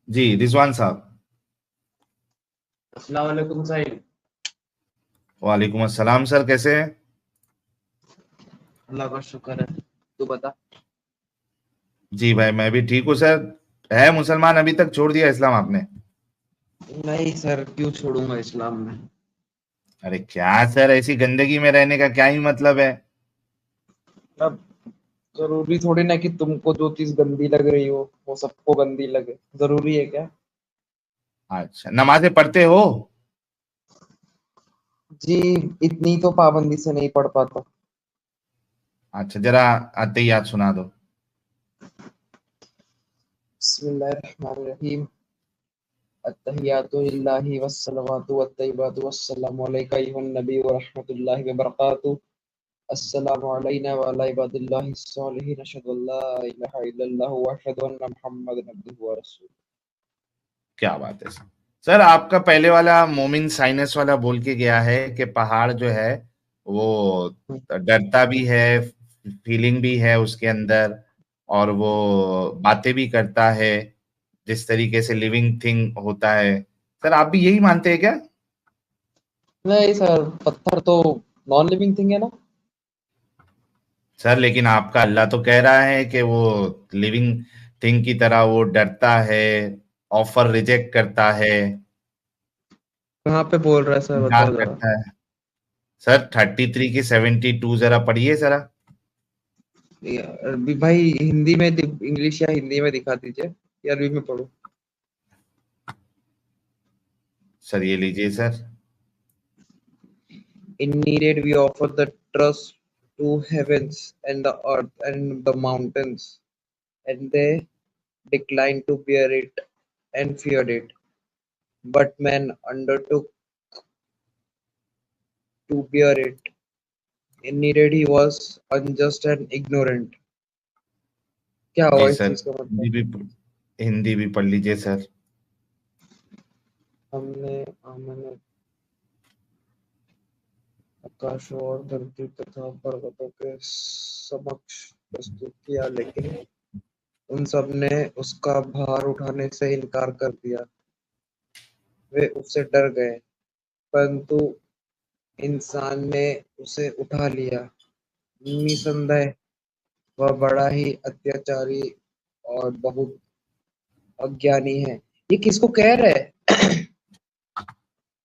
जी रिजवान साहब। अस्सलाम वालेकुम साहिब। वालेकुम अस्सलाम सर, कैसे हैं? अल्लाह का शुक्र है। तू बता। जी भाई मैं भी ठीक हूँ सर। है मुसलमान अभी तक छोड़ दिया इस्लाम आपने? नहीं सर, क्यों छोड़ूंगा इस्लाम में। अरे क्या सर, ऐसी गंदगी में रहने का क्या ही मतलब है? अब जरूरी थोड़ी ना कि तुमको जो चीज गंदी लग रही हो वो सबको गंदी लगे, जरूरी है क्या। अच्छा, नमाजें पढ़ते हो? जी, इतनी तो पाबंदी से नहीं पढ़ पाता। अच्छा, जरा अत्तहियात सुना दो। बिस्मिल्लाहिर्रहमानिर्रहीम। अत्तहियातु लिल्लाहि वस्सलावातु वत्तय्यिबातु वस्सलामु अलैका अय्युहन नबी व रहमतुल्लाहि व बरकातुहू। अस्सलामु अलैना व अला इबादिल्लाहिस सालिहीन अशहदु अल्ला इलाहा इल्लल्लाहु व अशहदु अन्ना मुहम्मदन अब्दुहु व रसूलुहू। क्या बात है सर। सर आपका पहले वाला मोमिन साइनस वाला बोल के गया है कि पहाड़ जो है वो डरता भी है, फीलिंग भी है उसके अंदर, और वो बातें भी करता है जिस तरीके से लिविंग थिंग होता है। सर आप भी यही मानते हैं क्या? नहीं सर, पत्थर तो नॉन लिविंग थिंग है ना। सर लेकिन आपका अल्लाह तो कह रहा है कि वो लिविंग थिंग की तरह वो डरता है, ऑफर रिजेक्ट करता है, कहाँ पे बोल रहा है सर, इनकार बताओ जरा। करता है। सर 33 की 72 जरा पढ़िए जरा। अरबी भाई, हिंदी में इंग्लिश या हिंदी में दिखा दीजिए, या अरबी में पढ़ो। सर ये लीजिए sir. In needed we offer the trust to heavens and the earth and the mountains, and they declined to bear it and feared it. But man undertook to bear it. In needed he was unjust and ignorant. क्या जी हुआ इस sir, चीज का मतलब। हिंदी भी पढ़ लीजिए sir. हमने हमने आकाश और धरती तथा पर्वतों के समक्ष प्रस्तुत किया, लेकिन उन सब ने उसका भार उठाने से इनकार कर दिया। वे उससे डर गए, परंतु इंसान ने उसे उठा लिया। निसंदेह वह बड़ा ही अत्याचारी और बहुत अज्ञानी है। ये किसको कह रहे हैं।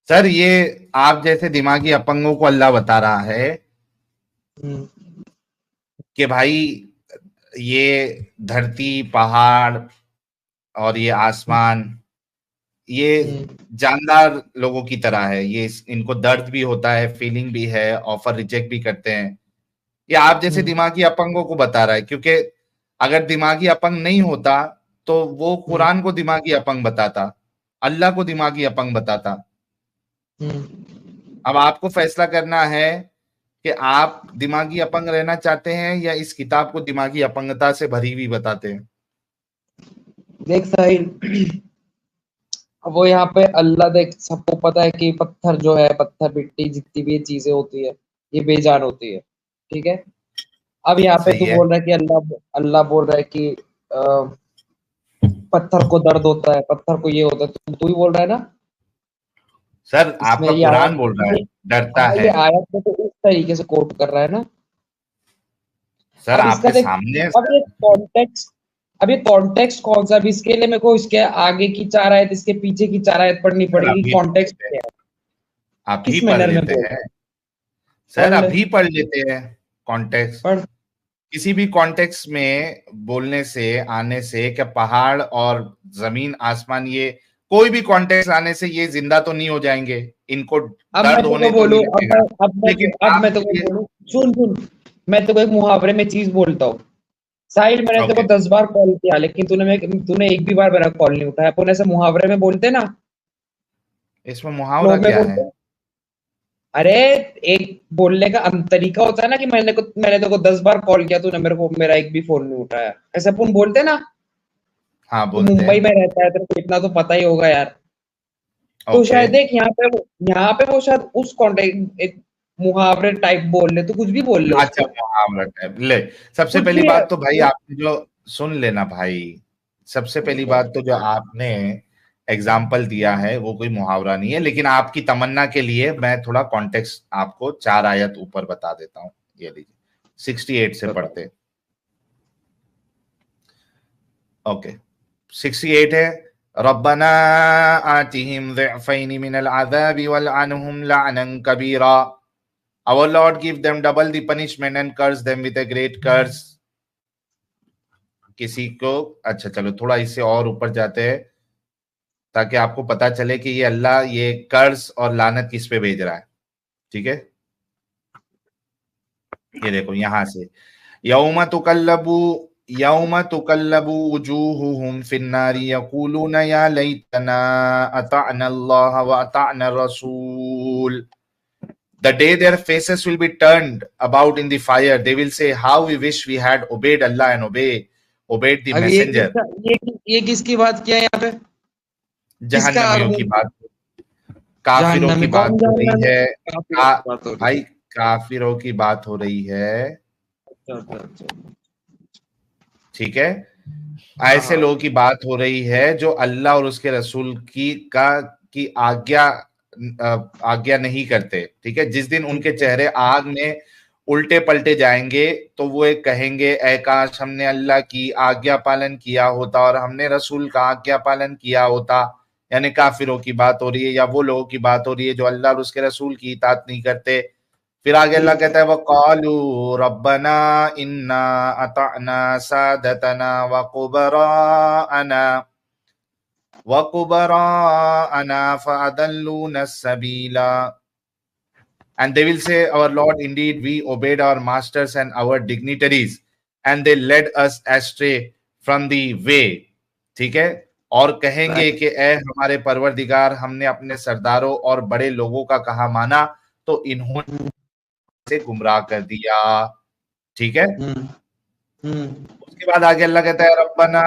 सर ये आप जैसे दिमागी अपंगों को अल्लाह बता रहा है हम्म, कि भाई ये धरती, पहाड़ और ये आसमान, ये हम्म, जानदार लोगों की तरह है। ये इनको दर्द भी होता है, फीलिंग भी है, ऑफर रिजेक्ट भी करते हैं। ये आप जैसे हम्म, दिमागी अपंगों को बता रहा है, क्योंकि अगर दिमागी अपंग नहीं होता तो वो हम्म, कुरान को दिमागी अपंग बताता, अल्लाह को दिमागी अपंग बताता। हम्म। अब आपको फैसला करना है कि आप दिमागी अपंग रहना चाहते हैं या इस किताब को दिमागी अपंगता से भरी हुई बताते हैं। देख साहिल, वो यहाँ पे अल्लाह, देख सबको पता है कि पत्थर जो है, पत्थर मिट्टी जितनी भी चीजें होती है ये बेजान होती है। ठीक है। अब यहाँ पे सही तू है। बोल रहा है कि अल्लाह अल्लाह बोल रहा है कि पत्थर को दर्द होता है, पत्थर को ये होता है, तू ही बोल रहा है ना। सर इसमें आपका ये आयत कुरान बोल रहा है डरता हाँ, है। ये आयत में तो इस तरीके से कोट कर रहा है ना। सर अब इसका आपके देख, सामने है अब सर। ये कॉन्टेक्स्ट अब ये कॉन्टेक्स्ट कौन सा, अब इसके लिए मेरे को इसके आगे की चार आयत, इसके पीछे की चार आयत पढ़नी सर पड़ेगी। अभी पढ़ कॉन्टेक्स्ट लेते हैं, क्या है, अभी किस पढ़ मैनर में लेते बोल हैं। रहा है। सर पढ़ ले। अभी पढ़ लेते हैं। कॉन्टेक्स्ट, पढ़। किसी भी कॉन्टेक्स्ट में बोलने से, आने से, क्या पहाड़ और जमीन आसमान, ये कोई भी कॉन्टेक्स्ट आने से ये जिंदा तो नहीं हो जाएंगे, इनको अब मैं दर्द तुमको होने तो नहीं बोलूं, लगेगा। लेकिन अब मैं आप तुमको ये, बोलूं, सुन सुन, मैं तुमको एक मुहावरे में चीज बोलता हूँ। साहिल, मैंने तेरे ओके, को 10 बार कॉल किया, लेकिन तूने एक भी बार मेरा कॉल नहीं उठाया। अपन ऐसे मुहावरे में बोलते ना, इसमें फ्लो मुहावरा में क्या है? बोलते। अरे, एक बोलने का तरीका होता है ना कि मैंने तेरे को 10 बार कॉल किया, तूने मेरे को मेरा एक भी फोन नहीं उठाया, ऐसे अपन बोलते ना। हाँ तू बोलते मुंबई हैं। में रहता है, तेरे को इतना तो पता ही होगा यार। तो ओके। शायद देख, यहाँ पे वो शायद उस कॉन्टेक्ट एक मुहावरे टाइप बोल ले, तो कुछ भी बोल ले अच्छा उसको। मुहावरा टाइप ले। सबसे कुछ पहली भी है। बात तो भाई आपने जो, सुन लेना भाई, सबसे पहली बात तो जो आपने एग्जाम्पल दिया है वो कोई मुहावरा नहीं है, लेकिन आपकी तमन्ना के लिए मैं थोड़ा कॉन्टेक्स्ट आपको 4 आयत ऊपर बता देता हूं। ये लीजिए 68 से बताओ। पढ़ते। ओके 68 है, रब्बना आतिहिम ज़िअफ़ैनि मिनल अज़ाबि वलअनहुम लअनन कबीरा। Our Lord give them double the punishment and curse them with a great curse। किसी को, अच्छा चलो थोड़ा इससे और ऊपर जाते हैं ताकि आपको पता चले कि ये अल्लाह ये कर्ज और लानत किस पे भेज रहा है। ठीक है, ये देखो यहां से, यौम तुकल्लबु यौम तुकल्लबु वुजूहुहुम फिन्नारी यकूलूना या लैतना अताअना अल्लाह व अताअना रसूल। The day their faces will be turned about in the fire, they will say, how we wish we had obeyed Allah and obeyed the अब messenger। ये किसकी बात किया यहाँ पे? किसका जहन्नमियों की आर्गुमेंट? बात, काफिरों जहन्नम की में बात कौन हो जा रही रहा है। है? काफिरों की बात हो रही भाई है। काफिरों की बात हो रही है। अच्छा अच्छा अच्छा। ठीक है, हाँ ऐसे हाँ। लोगों की बात हो रही है जो अल्लाह और उसके रसूल की आज्ञा नहीं करते। ठीक है, जिस दिन उनके चेहरे आग में उल्टे पलटे जाएंगे तो वो एक कहेंगे, ऐ काश हमने अल्लाह की आज्ञा पालन किया होता और हमने रसूल का आज्ञा पालन किया होता। यानी काफिरों की बात हो रही है या वो लोगों की बात हो रही है जो अल्लाह और उसके रसूल की इताअत नहीं करते। फिर आगे अल्लाह ठीक है। कहता है, वक़ालू रब्बना इन्ना अताअना सादतना वकुबराअना फअदल्लूना सबीला। And they will say, our Lord, indeed we obeyed our masters and our dignitaries and they led us astray from the way। ठीक है, और कहेंगे राइट। कि ए हमारे परवरदिगार, हमने अपने सरदारों और बड़े लोगों का कहा माना तो इन्होंने से गुमराह कर दिया। ठीक है, हम्म हम्म। उसके बाद आगे अल्लाह कहता है, रब्बना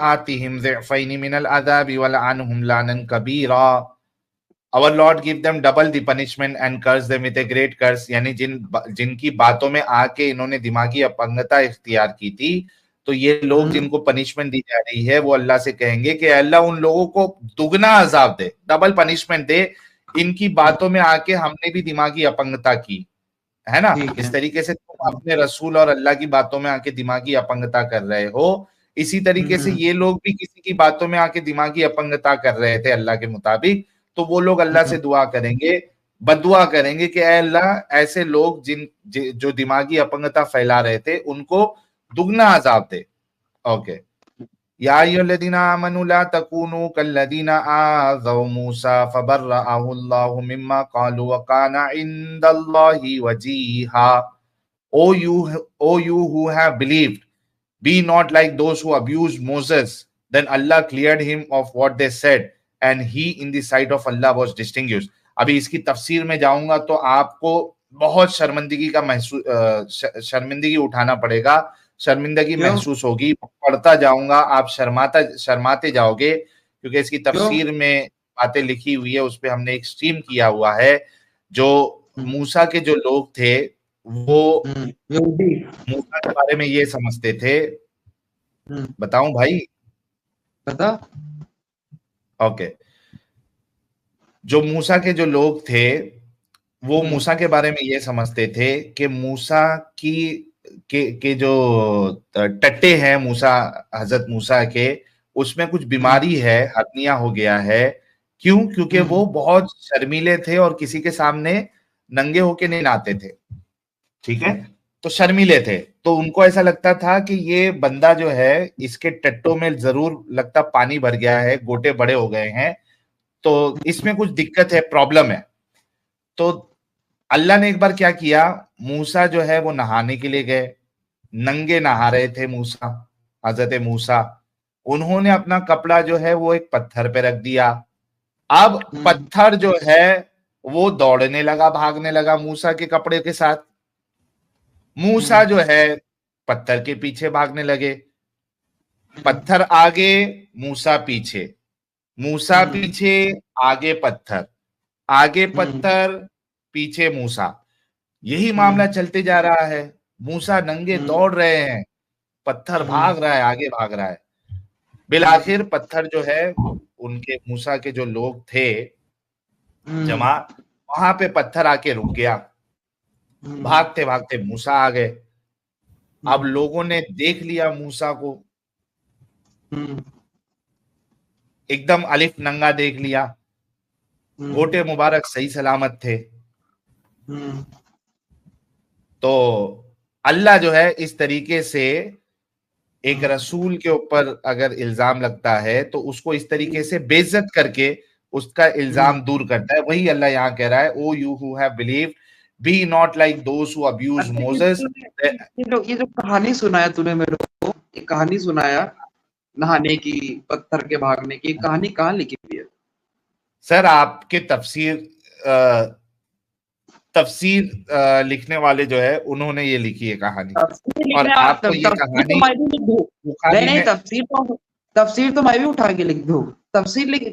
आतिहिम ज़िअफ़ैनि मिनल अज़ाबि वलअनहुम लानन कबीरा। Our Lord give them double the punishment and curse them with a great curse। यानी जिनकी बातों में आके इन्होंने दिमागी अपंगता इख्तियार की थी, तो ये लोग जिनको पनिशमेंट दी जा रही है वो अल्लाह से कहेंगे कि अल्लाह उन लोगों को दुगना अजाब दे, डबल पनिशमेंट दे। इनकी बातों में आके हमने भी दिमागी अपंगता की है ना। ठीक इस है। तरीके से तुम अपने रसूल और अल्लाह की बातों में आके दिमागी अपंगता कर रहे हो, इसी तरीके से हम्म ये लोग भी किसी की बातों में आके दिमागी अपंगता कर रहे थे अल्लाह के मुताबिक। तो वो लोग अल्लाह से दुआ करेंगे, बदुआ करेंगे कि ऐ अल्लाह, ऐसे लोग जो दिमागी अपंगता फैला रहे थे उनको दुगना अजाब दे। ओके, या अय्युहल्लज़ीना आमनू ला तकूनू कल्लज़ीना आज़ौ मूसा फबर्रअहु अल्लाहु मिम्मा क़ालू व काना इंदल्लाहि Wajiha. O you who have believed, be not like those who abused Moses. Then Allah cleared him of what they said, and he in the sight of Allah was distinguished। अभी इसकी तफसीर में जाऊंगा तो आपको बहुत शर्मिंदगी उठाना पड़ेगा, शर्मिंदगी क्यों? महसूस होगी। पढ़ता जाऊंगा, आप शर्माते जाओगे, क्योंकि इसकी क्यों? तफसीर में बातें लिखी हुई है, उस पर हमने एक स्ट्रीम किया हुआ है। जो मूसा के जो लोग थे वो यहूदी। मूसा के बारे में ये समझते थे। हम्म। बताऊं भाई? पता। ओके, जो मूसा के जो लोग थे वो मूसा के बारे में ये समझते थे कि मूसा की के जो टट्टे हैं मूसा, हजरत मूसा के, उसमें कुछ बीमारी है, हर्निया हो गया है। क्यों? क्योंकि वो बहुत शर्मीले थे और किसी के सामने नंगे होके नहीं नहाते थे। ठीक है, तो शर्मीले थे, तो उनको ऐसा लगता था कि ये बंदा जो है इसके टट्टों में जरूर लगता पानी भर गया है, गोटे बड़े हो गए हैं, तो इसमें कुछ दिक्कत है, प्रॉब्लम है। तो अल्लाह ने एक बार क्या किया, मूसा जो है वो नहाने के लिए गए, नंगे नहा रहे थे मूसा, हजरत मूसा। उन्होंने अपना कपड़ा जो है वो एक पत्थर पे रख दिया। अब पत्थर जो है वो दौड़ने लगा, भागने लगा मूसा के कपड़े के साथ। मूसा जो है पत्थर के पीछे भागने लगे, पत्थर आगे, मूसा पीछे, मूसा पीछे, आगे पत्थर, आगे पत्थर, पीछे मूसा। यही मामला चलते जा रहा है। मूसा नंगे दौड़ रहे हैं, पत्थर भाग रहा है, आगे भाग रहा है। बिलाखिर पत्थर जो है उनके मूसा के जो लोग थे जमा, वहां पे पत्थर आके रुक गया। भागते भागते मूसा आ गए। अब लोगों ने देख लिया मूसा को, एकदम अलिफ नंगा देख लिया, गोटे मुबारक सही सलामत थे। तो अल्लाह जो है इस तरीके से एक रसूल के ऊपर अगर इल्जाम लगता है तो उसको इस तरीके से बेइज्जत करके उसका इल्जाम दूर करता है। वही अल्लाह यहाँ कह रहा है, O you who have believed, be not like those who abuse Moses. ये जो कहानी सुनाया तूने मेरे को, ये कहानी सुनाया नहाने की, पत्थर के भागने की, कहानी कहाँ लिखी हुई है? सर आपके तफसीर लिखने वाले जो है उन्होंने ये लिखी है कहानी, और आपको ये कहानी नहीं, तफसीर तो मैं भी उठा के लिख दूं। तफसीर लिख,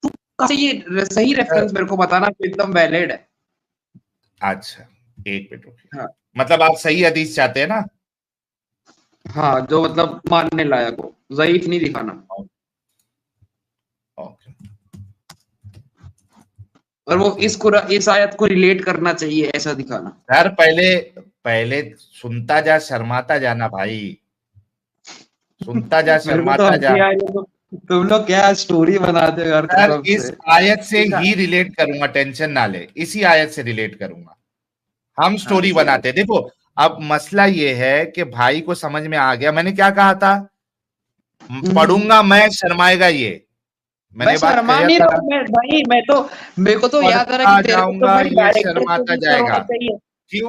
तू ये सही रेफरेंस मेरे को बताना तो एकदम वैलिड है। अच्छा एक मिनट रुकिए। हाँ। मतलब आप सही हदीस चाहते हैं ना? हाँ, जो मतलब मानने लायक हो, ज़ईफ नहीं दिखाना। ओके। और वो इस आयत को रिलेट करना चाहिए, ऐसा दिखाना। यार पहले सुनता जा, शर्माता जाना भाई, सुनता जा, शर्माता जा। तुम लोग क्या स्टोरी बनाते हो यार कसम से। इस आयत से ही रिलेट करूंगा, टेंशन ना ले, इसी आयत से रिलेट करूंगा। हम स्टोरी बनाते। देखो अब मसला ये है कि भाई को समझ में आ गया मैंने क्या कहा था, पढ़ूंगा मैं, शर्माएगा ये। मैंने बात नहीं रहा भाई, मैं तो, मेरे को तो याद आ रहा है कि तेरे को तो भाई डायरेक्टर प्रोड्यूसर होना चाहिए।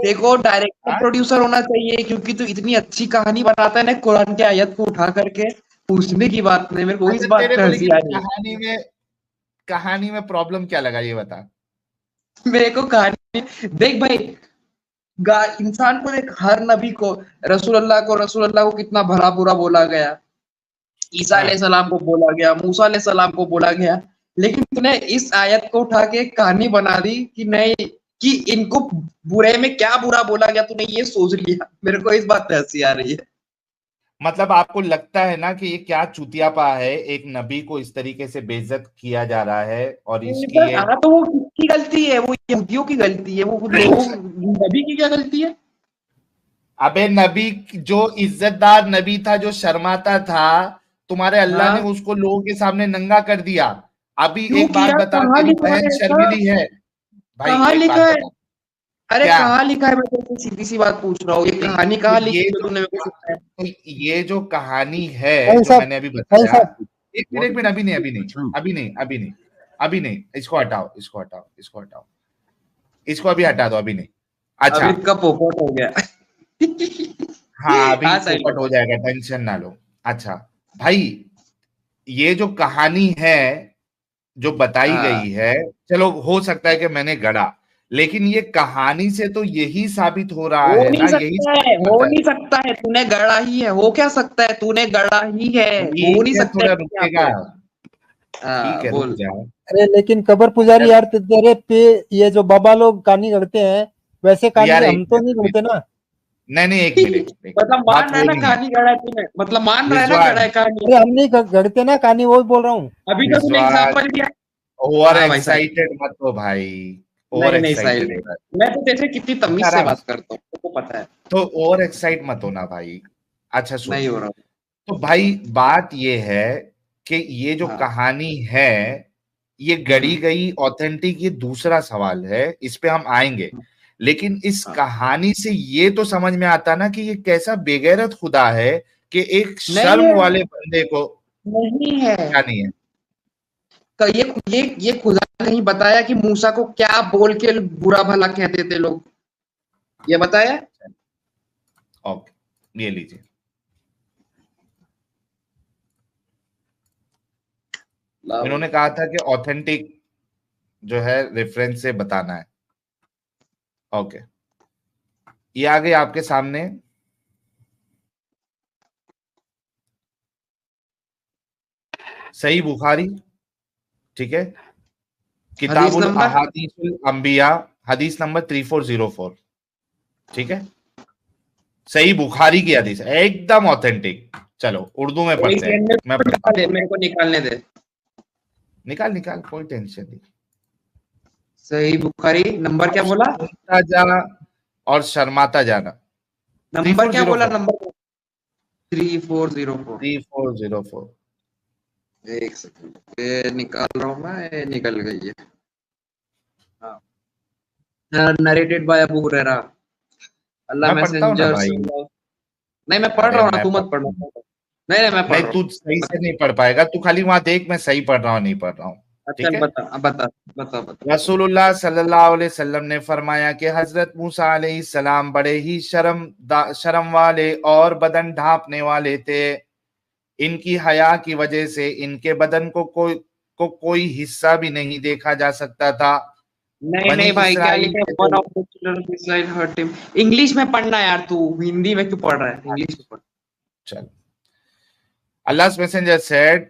देखो डायरेक्टर प्रोड्यूसर होना चाहिए, क्योंकि तू इतनी अच्छी कहानी बनाता है ना, कुरान के आयत को उठा करके पूछने की बात नहीं। मेरे को इस बात पे हंसी आ रही है। कहानी में प्रॉब्लम क्या लगा ये बता। मेरे को कहानी देख भाई, इंसान को देख, हर नबी को, रसूल अल्लाह को कितना भला बुरा बोला गया, ईसा अलैहिस्सलाम को बोला गया, मूसा अलैहिस्सलाम को बोला गया, लेकिन तूने इस आयत को उठा के कहानी बना दी कि नहीं, कि इनको बुरे में क्या बुरा बोला गया, तूने ये सोच लिया। मेरे को इस बात पे हंसी आ रही है। मतलब आपको लगता है ना कि ये क्या चूतियापा है, एक नबी को इस तरीके से बेइज्जत किया जा रहा है, और इसकी तो वो किसकी गलती है? वो यहूदियों की गलती है, वो नबी की क्या गलती है? अबे नबी जो इज्जतदार नबी था, जो शर्माता था, तुम्हारे अल्लाह ने उसको लोगों के सामने नंगा कर दिया। अभी एक बात बता, तेरी बहन शर्मिली है भाई? कहाँ लिखा है? अरे कहाँ लिखा है? मैं तो सीधी सी बात पूछ रहा हूँ, ये कहानी कहाँ लिखी है तूने मेरे को सुनाया? तो ये जो कहानी है जो मैंने अभी बताया, एक मिनट, अभी नहीं, इसको हटाओ, इसको अभी हटा दो, अभी नहीं। अच्छा अभी का पोपट हो गया। हाँ अभी पोपट हो जाएगा, टेंशन ना लो। अच्छा भाई, ये जो कहानी है जो बताई गई है, चलो हो सकता है कि मैंने गढ़ा, लेकिन ये कहानी से तो यही साबित हो रहा है ना, हो नहीं सकता है, तूने गढ़ा ही है। हो क्या सकता है? तूने गढ़ा ही है, हो नहीं सकता। थोड़ा रुकेगा, ठीक है रुक जाओ। अरे लेकिन कबर पुजारी यार, तेरे पे ये जो बाबा लोग कहानी करते हैं, वैसे कहानी हम तो नहीं करते ना। नहीं एक मिनट, मतलब मान रहा है ना कहानी गढ़ा तूने, मतलब मान रहा है ना गढ़ा है कहानी। हम नहीं गढ़ते ना कहानी, वो बोल रहा हूँ। अभी तो तूने एग्जांपल दिया। ओवर एक्साइटेड मत हो भाई, ओवर एक्साइटेड। मैं तो जैसे कितनी तमीज से बात करता हूँ, तुमको पता है। तो ओवर एक्साइट मत होना भाई। अच्छा सुन, नहीं हो रहा। तो भाई बात ये है कि ये जो कहानी है ये गढ़ी गई ऑथेंटिक, ये दूसरा सवाल है, इस पे हम आएंगे। लेकिन इस कहानी से ये तो समझ में आता ना कि ये कैसा बेगैरत खुदा है कि एक शर्म वाले बंदे को नहीं है, क्या नहीं है। तो ये खुदा नहीं बताया कि मूसा को क्या बोल के बुरा भला कहते थे लोग, ये बताया? ओके ये लीजिए, इन्होंने कहा था कि ऑथेंटिक जो है रेफरेंस से बताना है। ओके ये आ गई आपके सामने, सही बुखारी, ठीक है, किताबुल अहादीसुल अंबिया, हदीस नंबर 3404, ठीक है, सही बुखारी की हदीस, एकदम ऑथेंटिक। चलो उर्दू में पढ़ते हैं, मैं मेरे को निकालने दे। निकाल निकाल, कोई टेंशन नहीं। सही बुखारी नंबर क्या बोला? जाना और शर्माता जाना। नंबर क्या बोला? नंबर 3404। 3404। एक सेकंड, ये निकाल रहा हूँ मैं, ये निकल गई है। हाँ, नरेटेड बाय अबू हुरैरा। अल्लाह मैं पढ़ता हूँ ना मैसेंजर। भाई। नहीं मैं पढ़ रहा हूँ ना, तू मत पढ़ना। नहीं नहीं मैं पढ़ नहीं, रहा तू हूँ। सही से नहीं पढ़ पाएगा, तू खाली वहां देख मैं सही पढ़ रहा हूँ नहीं पढ़ रहा हूँ। अच्छा ठीक है, बता बता बता बता। रसूलुल्लाह सल्लल्लाहु अलैहि वसल्लम ने फरमाया कि हजरत मूसा अलैहिस्सलाम बड़े ही शर्म वाले और बदन ढांपने वाले थे। इनकी हया की वजह से इनके बदन को कोई हिस्सा भी नहीं देखा जा सकता था। नहीं बनी नहीं भाई, क्या इसराइल लिखा है? के वन जो of the children of Israel hurt him. English में पढ़ना यार, तू हिंदी में क्यों पढ़ रहा है? इंग्लिश में पढ़। चल, Allah's messenger said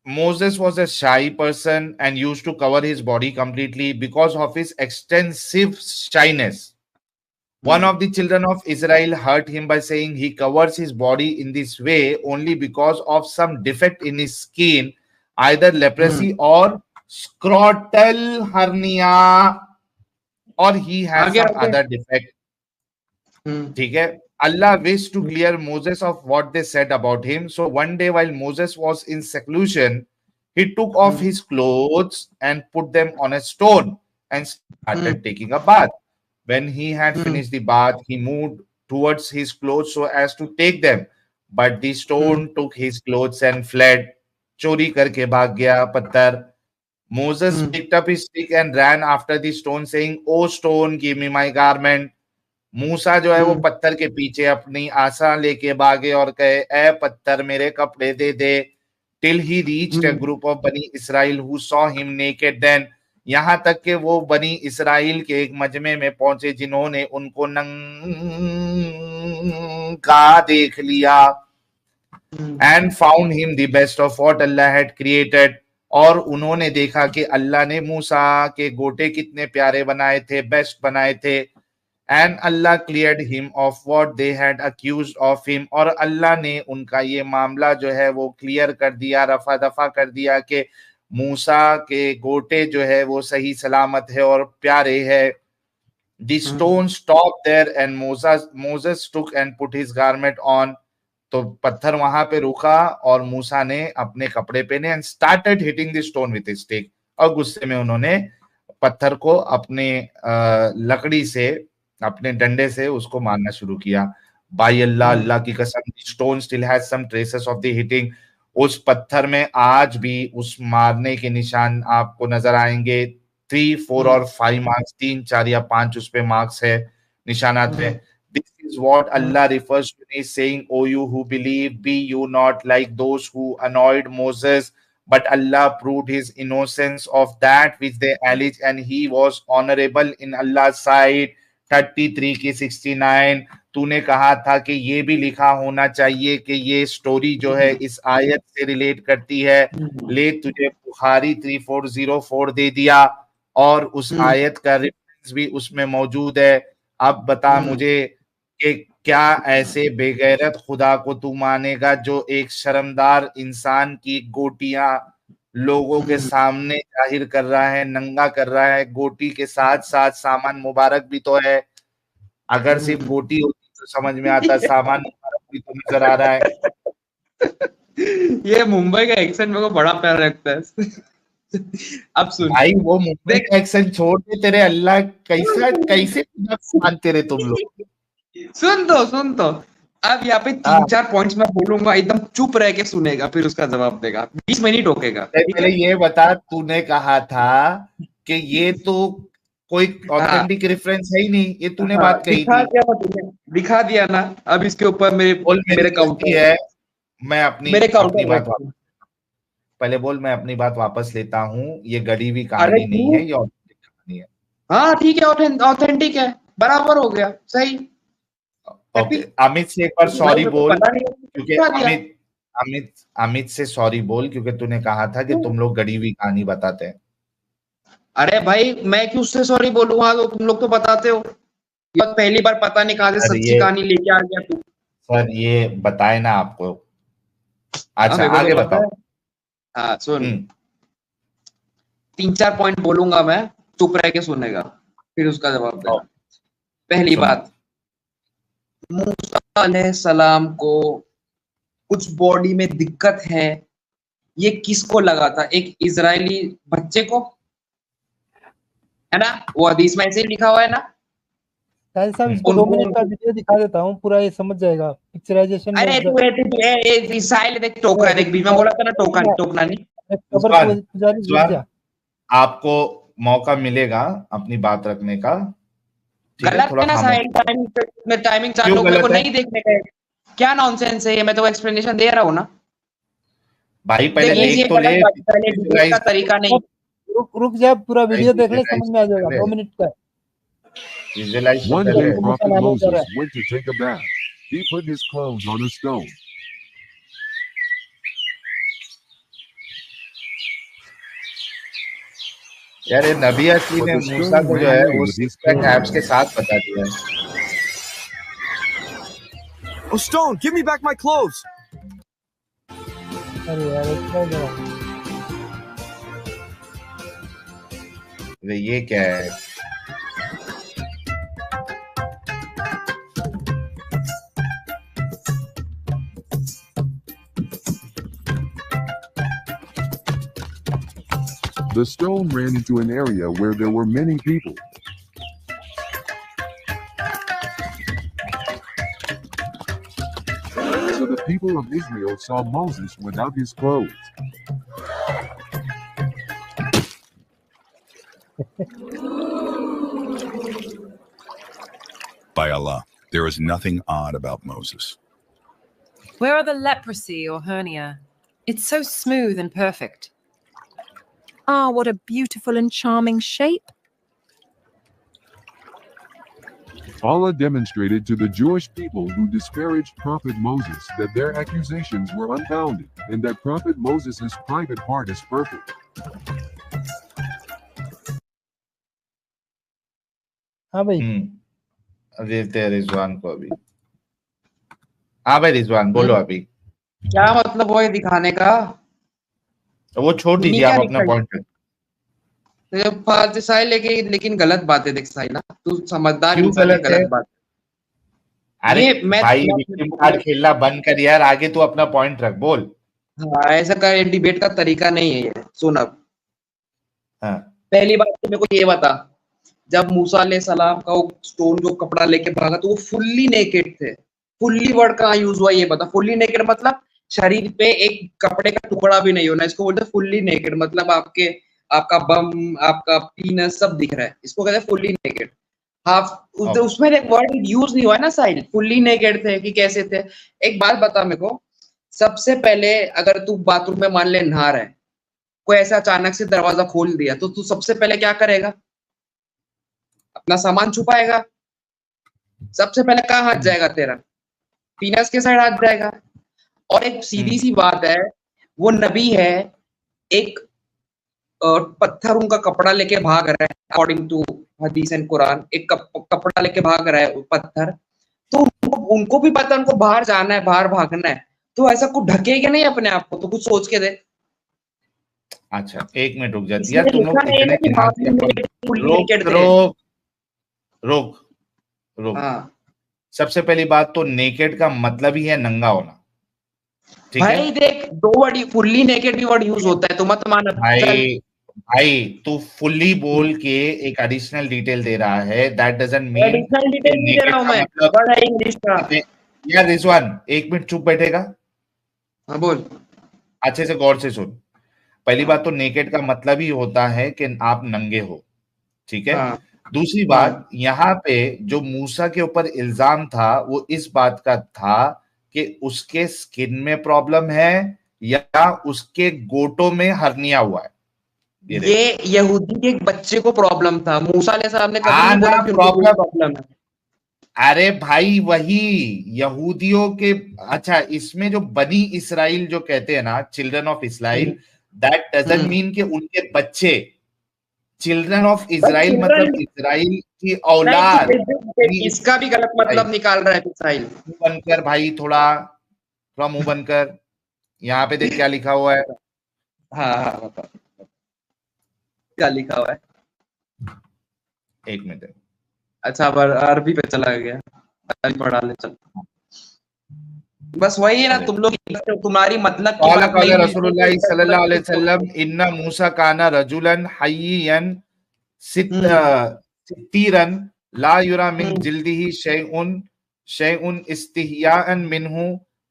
Moses was a shy person and used to cover his body completely because of his extensive shyness. One of the children of Israel hurt him by saying he covers his body in this way only because of some defect in his skin, either leprosy or scrotal hernia, or he has आगे some आगे। other defect. ठीक है, Allah wished to clear Moses of what they said about him. So one day while Moses was in seclusion, he took off his clothes and put them on a stone and started taking a bath. When he had finished the bath, he moved towards his clothes so as to take them. But the stone took his clothes and fled. चोरी करके भाग गया पत्थर. Moses picked up his stick and ran after the stone saying, "Oh stone, give me my garment." मूसा जो है वो पत्थर के पीछे अपनी आसा लेके भागे और कहे, ए पत्थर मेरे कपड़े दे दे। Till he reached a group of Bani Israel who saw him naked then, यहां तक कि वो बनी इसराइल के एक मजमे में पहुंचे जिन्होंने उनको नंगा देख लिया। And found him the best of what Allah had created, और उन्होंने देखा कि अल्लाह ने मूसा के गोटे कितने प्यारे बनाए थे, बेस्ट बनाए थे। And Allah cleared him of what they had accused of him, और अल्लाह ने उनका ये मामला जो है वो क्लियर कर दिया, रफा दफा कर दिया कि मूसा के गोटे जो है वो सही सलामत है और प्यारे है। The stone stopped there and Moses took and put his garment on. तो पत्थर वहां पे रुका और मूसा ने अपने कपड़े पहने and started hitting the stone with his stick, और गुस्से में उन्होंने पत्थर को अपने लकड़ी से, अपने डंडे से उसको मारना शुरू किया। बाई अल्लाह, अल्लाह की कसम, stone still has some traces of the hitting, उस पत्थर में आज भी उस मारने के निशान आपको नजर आएंगे। 3, 4 और 5 मार्क्स, 3, 4 या 5 उस पे मार्क्स है, निशानात है। This is what Allah refers to in saying, "O you who believe, be you not like those who annoyed Moses, but Allah proved his innocence of that which they alleged, and he was honorable in Allah's sight." 33 की 69। तूने कहा था कि ये भी लिखा होना चाहिए कि ये स्टोरी जो है इस आयत से रिलेट करती है, ले तुझे बुखारी 3404 दे दिया और उस आयत का रेफरेंस भी उसमें मौजूद है। अब बता मुझे कि क्या ऐसे बेगैरत खुदा को तू मानेगा जो एक शर्मदार इंसान की गोटियां लोगों के सामने जाहिर कर रहा है, नंगा कर रहा है। गोटी के साथ साथ सामान मुबारक भी तो है। अगर सिर्फ गोटी होती तो समझ में आता, सामान मुबारक भी तो नजर आ रहा है। ये मुंबई का एक्सेंट मेरे को बड़ा प्यारा लगता है। अब सुन भाई, वो मुंबई का एक्सेंट छोड़ दे, तेरे अल्लाह कैसे मानते रहे तुम लोग। सुन तो अब यहाँ पे 3-4 पॉइंट्स मैं बोलूंगा, एकदम चुप रह के सुनेगा, फिर उसका जवाब देगा, 20 में नहीं टोकेगा। पहले ये बता, तूने कहा था कि ये तो कोई ऑथेंटिक रेफरेंस है ही नहीं, ये तूने बात कही थी। दिखा दिया ना। अब इसके ऊपर मेरे काउंटर है। मैं अपनी बात पहले बोल, मैं अपनी बात वापस लेता हूँ। ये गढ़ी हुई कहानी नहीं है, ये ऑथेंटिक कहानी है। हाँ ठीक है, ऑथेंटिक है, बराबर हो गया, सही। ओके, अमित से एक बार सॉरी बोल, क्योंकि अमित से सॉरी बोल, क्योंकि तूने कहा था कि तुम लोग गढ़ी हुई कहानी बताते हैं। अरे भाई, मैं क्यों उससे सॉरी बोलूंगा, तो तुम लोग तो बताते हो। पहली बार पता नहीं कहां से सच्ची कहानी लेके आ गया तू। सर ये बताए ना आपको, अच्छा मेरे को आगे तो पता बताओ। है। हाँ सुन, हम्म 3-4 पॉइंट बोलूंगा मैं, चुप रह के सुनेगा, फिर उसका जवाब आओ, देना। पहली सुनो। बात, मूसा अलैहिस्सलाम को कुछ बॉडी में दिक्कत है, ये किसको लगा था? एक इजरायली बच्चे को, है ना? वो हदीस में ऐसे ही लिखा हुआ है ना। साहिल साहब इसको 2 मिनट उनको, का वीडियो दिखा देता हूँ, पूरा ये समझ जाएगा पिक्चराइजेशन में। अरे तू साहिल देख, टोका है, देख बीच में बोला था ना, टोकना नहीं। कबर रिजवान, पुजारी रुक रिजवान जा। आपको मौका मिलेगा अपनी बात रखने का, ठीक है? गलत थोड़ा है ना खामोश साहिल, रहो। टाइमिंग क्यों चालू मेरे को गलत है नहीं देखने का है। क्या नॉनसेंस है ये, मैं तो एक्सप्लेनेशन दे रहा हूँ ना। भाई? पहले देख ये देख तो ले, गलत बात है, पहले डिबेट का विजुअलाइज तो तरीका नहीं। रुक जा, पूरा वीडियो देख ले, समझ विजुअलाइज में आ तो जाएगा। पहले, 2 मिनट का है। विजुअलाइज तो One पहले। day, देखो Prophet मुसलमानों Moses कर रहा went to take a bath. He put his clothes on a stone. यार ये नबी असली But ने the मूसा stone को जो ran है away वो with his 6 pack abs clothes. के साथ बता दिया है। Oh, Stone, give me back my clothes. है। अरे यार इतना जरा अरे ये क्या है? The stone ran into an area where there were many people. So the people of Israel saw Moses without his clothes. By Allah, there is nothing odd about Moses. Where are the leprosy or hernia? It's so smooth and perfect. Ah, what a beautiful and charming shape. Allah demonstrated to the Jewish people who disparaged Prophet Moses that their accusations were unfounded and that Prophet Moses' private part is perfect. हाँ भाई। अब देते हैं रिजवान को अभी। हाँ भाई रिजवान बोलो अभी। क्या मतलब वो ये दिखाने का? तो वो छोड़ नहीं, दीजिए, क्या आप अपना दिखाई? पॉइंट। तो फालतू साहिल, लेकिन गलत बात है, देख साहिल ना, तू समझदार क्यों इंसान है, गलत है? गलत बात। अरे ये भाई विक्टिम कार्ड खेलना बंद कर यार, आगे तू अपना पॉइंट रख, बोल। हाँ, ऐसा का डिबेट का तरीका नहीं है ये। सुन अब, हाँ पहली बात तो मेरे को ये बता, जब मूसा अलैहिस्सलाम का वो स्टोन जो कपड़ा लेके भागा तो वो फुल्ली नेकेड थे। फुल्ली वर्ड कहाँ यूज हुआ ये बता। फुल्ली नेकेड मतलब शरीर पे एक कपड़े का टुकड़ा भी नहीं होना, इसको बोलते हैं फुल्ली नेकेड। मतलब आपका बम, आपका पीनस सब दिख रहा है, इसको कहते हैं फुल्ली नेकेड। हाफ उसमें एक वर्ड यूज नहीं हुआ है ना साहिल, फुल्ली नेकेड थे कि कैसे थे। एक बात बता मेरे को, सबसे पहले अगर तू बाथरूम में मान ले नहा रहा है, कोई ऐसा अचानक से दरवाजा खोल दिया तो तू सबसे पहले क्या करेगा? अपना सामान छुपाएगा। सबसे पहले कहाँ हाथ जाएगा तेरा? पीनस के साइड हाथ जाएगा। और एक सीधी सी बात है, वो नबी है, एक पत्थर उनका कपड़ा लेके भाग रहा है, अकॉर्डिंग टू हदीस एंड कुरान, एक कपड़ा लेके भाग रहा है पत्थर, तो उनको भी पता है उनको बाहर जाना है, बाहर भागना है, तो ऐसा कुछ ढकेगा नहीं अपने आप को? तो कुछ सोच के दे। अच्छा 1 मिनट रुक जाती यार, तुम लोग इतने रोक रोक रोक रोक। हाँ सबसे पहली बात तो नेकेड का मतलब ही है नंगा होना, ठीक है भाई। देख, दो वर्ड, फुल्ली नेकेड भी वर्ड यूज होता है, तो मत मान। भाई तू फुल्ली बोल के एक एडिशनल डिटेल दे रहा है, that doesn't mean additional detail नहीं दे रहा हूं मैं, मतलब। वर्ड है इंग्लिश का। यार रिजवान 1 मिनट चुप बैठेगा? हाँ बोल। अच्छे से गौर से सुन। पहली बात तो नेकेड का मतलब ही होता है कि आप नंगे हो, ठीक है। हाँ। दूसरी बात, यहाँ पे जो मूसा के ऊपर इल्जाम था वो इस बात का था कि उसके स्किन में प्रॉब्लम है या उसके गोटों में हर्निया हुआ है। ये यहूदी के एक बच्चे को प्रॉब्लम था, मूसा अलैहिस्सलाम ने कभी नहीं बोला कि उनको प्रॉब्लम है। अरे भाई वही यहूदियों के। अच्छा, इसमें जो बनी इसराइल जो कहते हैं ना, children of Israel, that doesn't mean कि उनके बच्चे। चिल्ड्रन ऑफ इसराइल मतलब इसराइल की औलाद। इसका भी गलत मतलब निकाल रहा है साहिल। मुंह बनकर भाई, थोड़ा मुंह बनकर। यहाँ पे देख क्या लिखा हुआ है। हाँ हाँ बता, क्या लिखा हुआ है? एक मिनट। अच्छा अब अरबी पे चला गया, अरबी पढ़ा ले चल। बस वही है ना, तुम लोग तुम्हारी मतलब की बात नहीं रसूलुल्लाह सल्लल्लाहु अलैहि वसल्लम इन्ना मूसा काना रजुलन हय्यन सित्तीरन ला युरा मिन जिल्दिही शैउन इस्तिहयाअन मिनहु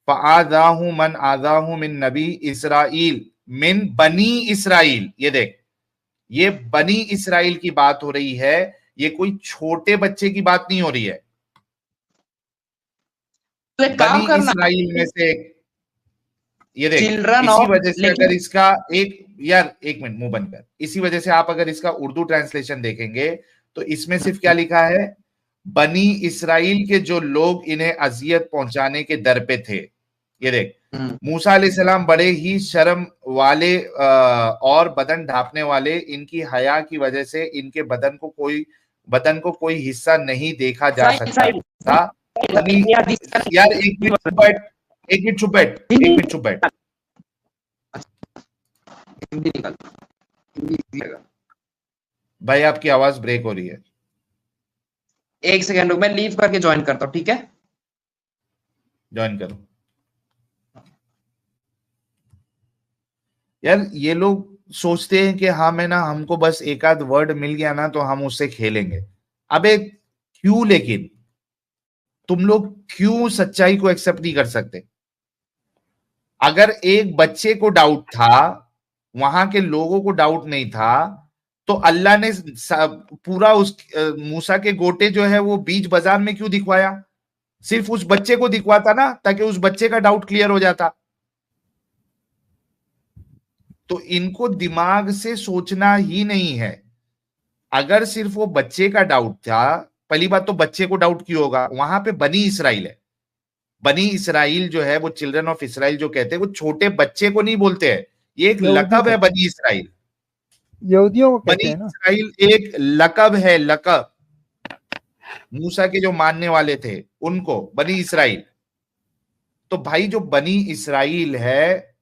फआज़ाहु मन आज़ाहु मिन नबी इसराइल मिन बनी इसराइल। ये देख, ये बनी इसराइल की बात हो रही है, ये कोई छोटे बच्चे की बात नहीं हो रही है। तो एक काम बनी करना, इसराइल में से ये देख, चिल्ड्रन इसी ऑफ, वजह से अगर इसका एक मिनट मुंह बंद कर, इसी वजह से आप अगर इसका उर्दू ट्रांसलेशन देखेंगे तो इसमें सिर्फ क्या लिखा है, बनी इसराइल के जो लोग इन्हें अजियत पहुंचाने के दर पे थे। ये देख, मूसा अलैहिस्सलाम बड़े ही शर्म वाले और बदन ढांपने वाले, इनकी हया की वजह से इनके बदन को कोई हिस्सा नहीं देखा जा सकता था। यार एक मिनट चुप बैठ। भाई आपकी आवाज ब्रेक हो रही है। एक सेकंड रुक, मैं लीव करके ज्वाइन करता हूँ, ठीक है? ज्वाइन करो। यार ये लोग सोचते हैं कि हाँ मैं ना, हमको बस एक आध वर्ड मिल गया ना तो हम उससे खेलेंगे। अबे क्यों? लेकिन तुम लोग क्यों सच्चाई को एक्सेप्ट नहीं कर सकते? अगर एक बच्चे को डाउट था, वहां के लोगों को डाउट नहीं था, तो अल्लाह ने पूरा उस मूसा के गोटे जो है वो बीच बाजार में क्यों दिखवाया? सिर्फ उस बच्चे को दिखवाता ना, ताकि उस बच्चे का डाउट क्लियर हो जाता। तो इनको दिमाग से सोचना ही नहीं है। अगर सिर्फ वो बच्चे का डाउट था, पहली बात तो बच्चे को डाउट क्यों होगा? वहां पे बनी इसराइल है। बनी इसराइल जो है वो चिल्ड्रन ऑफ इसराइल जो कहते हैं, वो छोटे बच्चे को नहीं बोलते हैं, ये एक लकब है। बनी इसराइल यहूदियों को कहते बनी हैं ना। इसराइल एक लकब है, लकब। मूसा के जो मानने वाले थे उनको बनी इसराइल। तो भाई जो बनी इसराइल है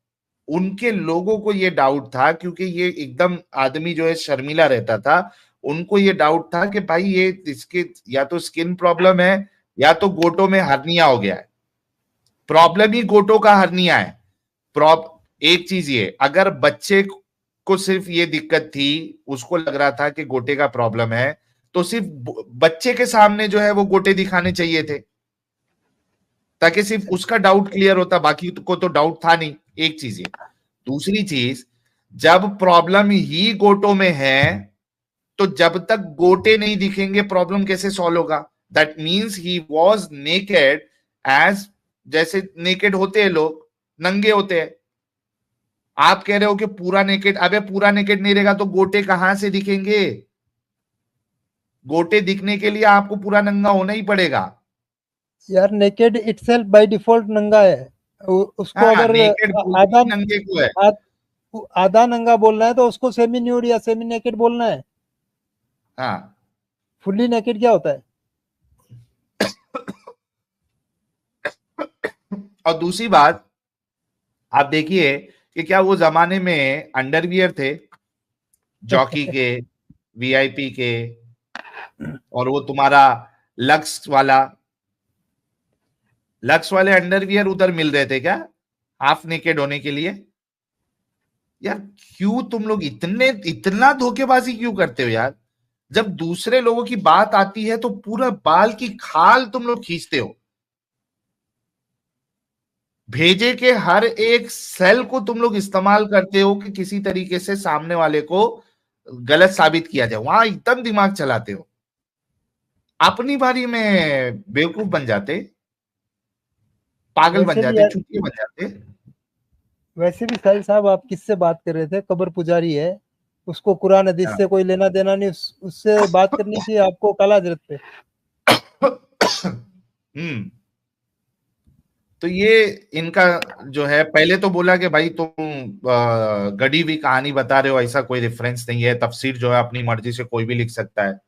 उनके लोगों को ये डाउट था, क्योंकि ये एकदम आदमी जो है शर्मीला रहता था, उनको ये डाउट था कि भाई ये इसके या तो स्किन प्रॉब्लम है या तो गोटों में हर्निया हो गया है। प्रॉब्लम ही गोटों का हर्निया है। एक चीज ये, अगर बच्चे को सिर्फ ये दिक्कत थी, उसको लग रहा था कि गोटे का प्रॉब्लम है, तो सिर्फ बच्चे के सामने जो है वो गोटे दिखाने चाहिए थे, ताकि सिर्फ उसका डाउट क्लियर होता, बाकी को तो डाउट था नहीं। एक चीज ये। दूसरी चीज, जब प्रॉब्लम ही गोटों में है तो जब तक गोटे नहीं दिखेंगे प्रॉब्लम कैसे सॉल्व होगा? That means he was naked, as जैसे नेकेड होते हैं लोग, नंगे होते हैं। आप कह रहे हो कि पूरा नेकेड, अबे पूरा नेकेड नहीं रहेगा तो गोटे कहां से दिखेंगे? गोटे दिखने के लिए आपको पूरा नंगा होना ही पड़ेगा। यार नेकेड इटसेल्फ बाय डिफॉल्ट नंगा है। उसको अगर आधा नंगे को है, आधा नंगा बोलना है तो उसको सेमी न्यूड या सेमी नेकेड बोलना है। हाँ, फुल्ली नेकेड क्या होता है? और दूसरी बात, आप देखिए कि क्या वो जमाने में अंडरवियर थे जॉकी के, वीआईपी के, और वो तुम्हारा लक्स वाले अंडरवियर उधर मिल रहे थे क्या हाफ नेकेड होने के लिए? यार क्यों तुम लोग इतना धोखेबाजी क्यों करते हो यार? जब दूसरे लोगों की बात आती है तो पूरा बाल की खाल तुम लोग खींचते हो। भेजे के हर एक सेल को तुम लोग इस्तेमाल करते हो कि किसी तरीके से सामने वाले को गलत साबित किया जाए। वहां एकदम दिमाग चलाते हो, अपनी बारी में बेवकूफ बन जाते, पागल बन जाते, चुतिया बन जाते। वैसे भी साहिल साहब, आप किससे बात कर रहे थे? कब्र पुजारी है, उसको कुरान हदीस से कोई लेना देना नहीं, उससे बात करनी चाहिए आपको काला हजरत पे। तो ये इनका जो है, पहले तो बोला कि भाई तुम गढ़ी हुई कहानी बता रहे हो, ऐसा कोई रेफरेंस नहीं है, तफसीर जो है अपनी मर्जी से कोई भी लिख सकता है।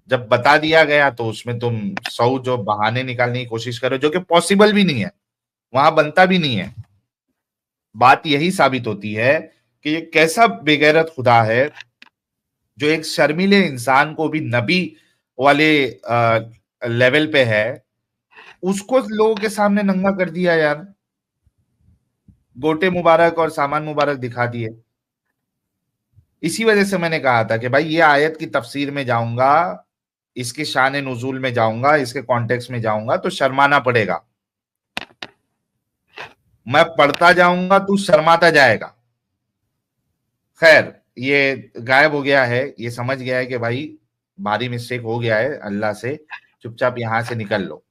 जब बता दिया गया तो उसमें तुम 100 जो बहाने निकालने की कोशिश करो, जो कि पॉसिबल भी नहीं है, वहां बनता भी नहीं है। बात यही साबित होती है कि ये कैसा बेगैरत खुदा है जो एक शर्मीले इंसान को भी नबी वाले लेवल पे है, उसको लोगों के सामने नंगा कर दिया यार, गोटे मुबारक और सामान मुबारक दिखा दिए। इसी वजह से मैंने कहा था कि भाई ये आयत की तफसीर में जाऊंगा, इसके शान नुजूल में जाऊंगा, इसके कॉन्टेक्स्ट में जाऊंगा तो शर्माना पड़ेगा। मैं पढ़ता जाऊंगा तू शर्माता जाएगा। खैर, ये गायब हो गया है, ये समझ गया है कि भाई भारी मिस्टेक हो गया है, अल्लाह से चुपचाप यहां से निकल लो।